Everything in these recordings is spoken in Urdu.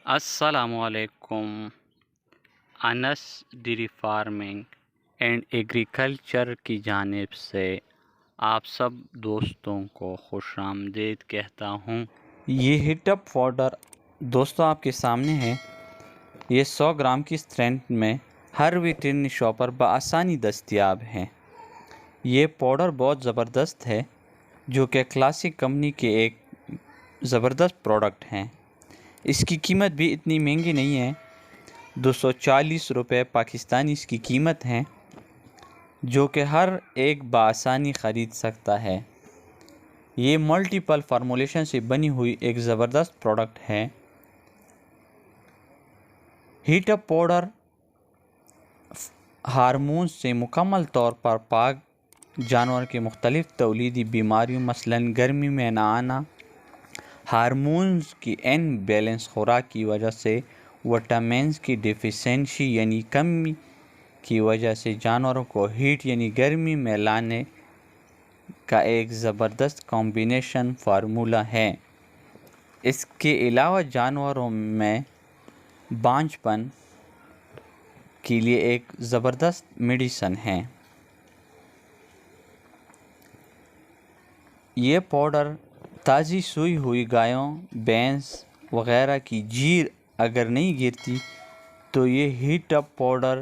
السلام علیکم۔ انس ڈیری فارمنگ اینڈ ایگریکلچر کی جانب سے آپ سب دوستوں کو خوش آمدید کہتا ہوں۔ یہ ہیٹ اپ پاؤڈر دوستوں آپ کے سامنے ہے۔ یہ 100 گرام کی اسٹرینتھ میں ہر ویٹرنری شاپ پر بآسانی دستیاب ہے۔ یہ پاؤڈر بہت زبردست ہے، جو کہ کلاسک کمپنی کے ایک زبردست پروڈکٹ ہیں۔ اس کی قیمت بھی اتنی مہنگی نہیں ہے، 240 روپے پاکستانی اس کی قیمت ہے، جو کہ ہر ایک بآسانی خرید سکتا ہے۔ یہ ملٹیپل فارمولیشن سے بنی ہوئی ایک زبردست پروڈکٹ ہے۔ ہیٹ اپ پاؤڈر ہارمونز سے مکمل طور پر پاک جانور کے مختلف تولیدی بیماریوں مثلاً گرمی میں نہ آنا، ہارمونز کی ان بیلنس خوراک کی وجہ سے وٹامنز کی ڈیفیشنسی یعنی کمی کی وجہ سے جانوروں کو ہیٹ یعنی گرمی میں لانے کا ایک زبردست کمبینیشن فارمولہ ہے۔ اس کے علاوہ جانوروں میں بانجھ پن کے لیے ایک زبردست میڈیسن ہے۔ یہ پاؤڈر تازی سوئی ہوئی گایوں، بھینس وغیرہ کی جیر اگر نہیں گرتی تو یہ ہیٹ اپ پاؤڈر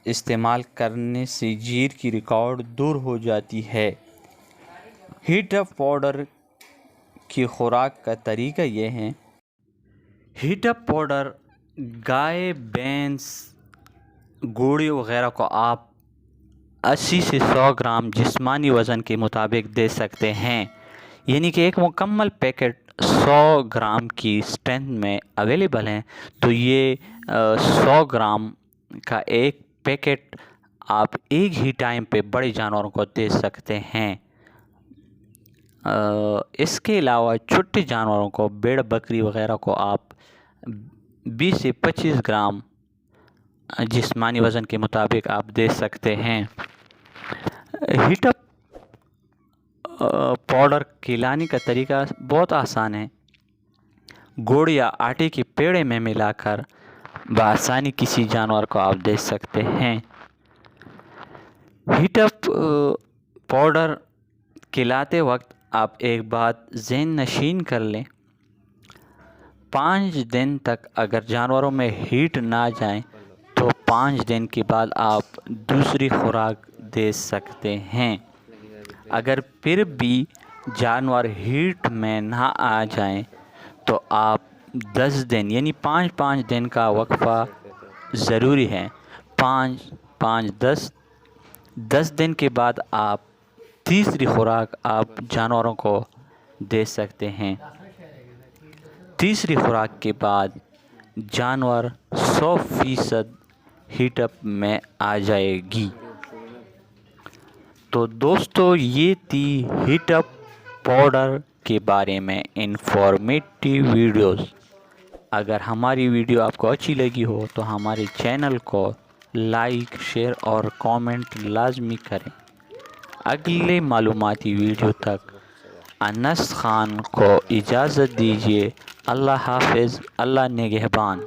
استعمال کرنے سے جیر کی ریکارڈ دور ہو جاتی ہے۔ ہیٹ اپ پاؤڈر کی خوراک کا طریقہ یہ ہے۔ ہیٹ اپ پاؤڈر گائے، بھینس، گھوڑی وغیرہ کو آپ 80 سے 100 گرام جسمانی وزن کے مطابق دے سکتے ہیں، یعنی کہ ایک مکمل پیکٹ 100 گرام کی اسٹرینتھ میں اویلیبل ہیں، تو یہ 100 گرام کا ایک پیکٹ آپ ایک ہی ٹائم پہ بڑے جانوروں کو دے سکتے ہیں۔ اس کے علاوہ چھوٹے جانوروں کو بھیڑ بکری وغیرہ کو آپ 20 سے 25 گرام جسمانی وزن کے مطابق آپ دے سکتے ہیں۔ ہیٹ اپ پاؤڈر کھلانے کا طریقہ بہت آسان ہے۔ گڑ یا آٹے کے پیڑے میں ملا کر بآسانی کسی جانور کو آپ دے سکتے ہیں۔ ہیٹ اپ پاؤڈر کھلاتے وقت آپ ایک بات ذہن نشین کر لیں، 5 دن تک اگر جانوروں میں ہیٹ نہ جائیں تو 5 دن کے بعد آپ دوسری خوراک دے سکتے ہیں۔ اگر پھر بھی جانور ہیٹ میں نہ آ جائیں تو آپ 10 دن یعنی 5 دن کا وقفہ ضروری ہے۔ 10 دن کے بعد آپ تیسری خوراک آپ جانوروں کو دے سکتے ہیں۔ تیسری خوراک کے بعد جانور 100% ہیٹ اپ میں آ جائے گی۔ تو دوستو یہ تھی ہیٹ اپ پاؤڈر کے بارے میں انفارمیٹیو ویڈیوز۔ اگر ہماری ویڈیو آپ کو اچھی لگی ہو تو ہمارے چینل کو لائک، شیئر اور کامنٹ لازمی کریں۔ اگلے معلوماتی ویڈیو تک انس خان کو اجازت دیجیے۔ اللہ حافظ، اللہ نگہبان۔